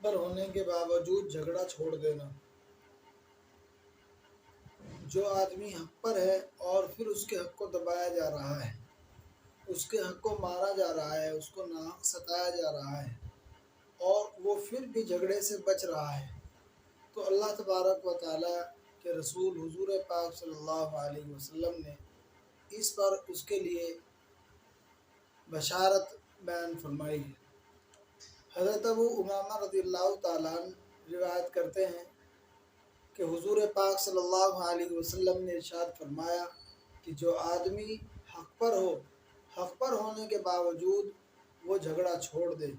پر ہونے کے باوجود جھگڑا چھوڑ دینا۔ جو آدمی حق پر ہے اور پھر اس کے حق کو دبایا جا رہا ہے، اس کے حق کو مارا جا رہا ہے، اس کو ناحق ستایا جا رہا ہے، اور وہ پھر بھی جھگڑے سے بچ رہا ہے، تو اللہ تبارک و تعالیٰ کے رسول حضور پاک صلی اللہ علیہ وسلم نے اس پر اس کے لیے بشارت بیان فرمائی ہے۔ حضرت ابو امامہ رضی اللہ تعالیٰ عنہ روایت کرتے ہیں کہ حضور پاک صلی اللہ علیہ وسلم نے ارشاد فرمایا کہ جو آدمی حق پر ہو، حق پر ہونے کے باوجود وہ جھگڑا چھوڑ دے،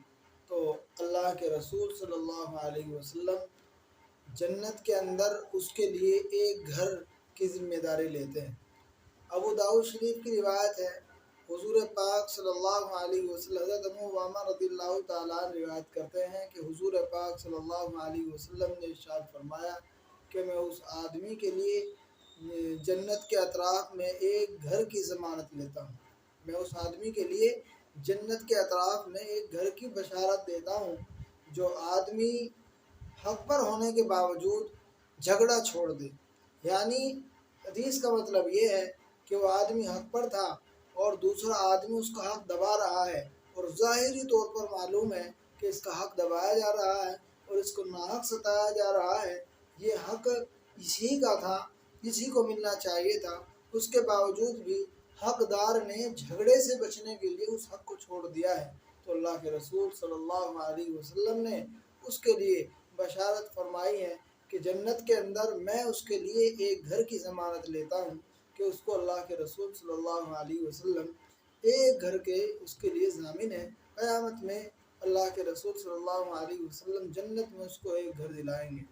تو اللہ کے رسول صلی اللہ علیہ وسلم جنت کے اندر اس کے لیے ایک گھر کی ذمہ داری لیتے ہیں۔ ابو داؤد شریف کی روایت ہے، حضور پاک صلی اللہ علیہ وسلم حضرت ابو امامہ رضی اللہ تعالیٰ عنہ روایت کرتے ہیں کہ حضور پاک صلی اللہ علیہ وسلم نے ارشاد فرمایا کہ میں اس آدمی کے لیے جنت کے اطراف میں ایک گھر کی ضمانت لیتا ہوں، میں اس آدمی کے لیے جنت کے اطراف میں ایک گھر کی بشارت دیتا ہوں جو آدمی حق پر ہونے کے باوجود جھگڑا چھوڑ دے۔ یعنی حدیث کا مطلب یہ ہے کہ وہ آدمی حق پر تھا اور دوسرا آدمی اس کا حق دبا رہا ہے، اور ظاہری طور پر معلوم ہے کہ اس کا حق دبایا جا رہا ہے اور اس کو ناحق ستایا جا رہا ہے، یہ حق اسی کا تھا، اسی کو ملنا چاہیے تھا، اس کے باوجود بھی حقدار نے جھگڑے سے بچنے کے لیے اس حق کو چھوڑ دیا ہے، تو اللہ کے رسول صلی اللہ علیہ وسلم نے اس کے لیے بشارت فرمائی ہے کہ جنت کے اندر میں اس کے لیے ایک گھر کی ضمانت لیتا ہوں کہ اس کو اللہ کے رسول صلی اللہ علیہ وسلم ایک گھر کے اس کے لیے ضامن ہے۔ قیامت میں اللہ کے رسول صلی اللہ علیہ وسلم جنت میں اس کو ایک گھر دلائیں گے۔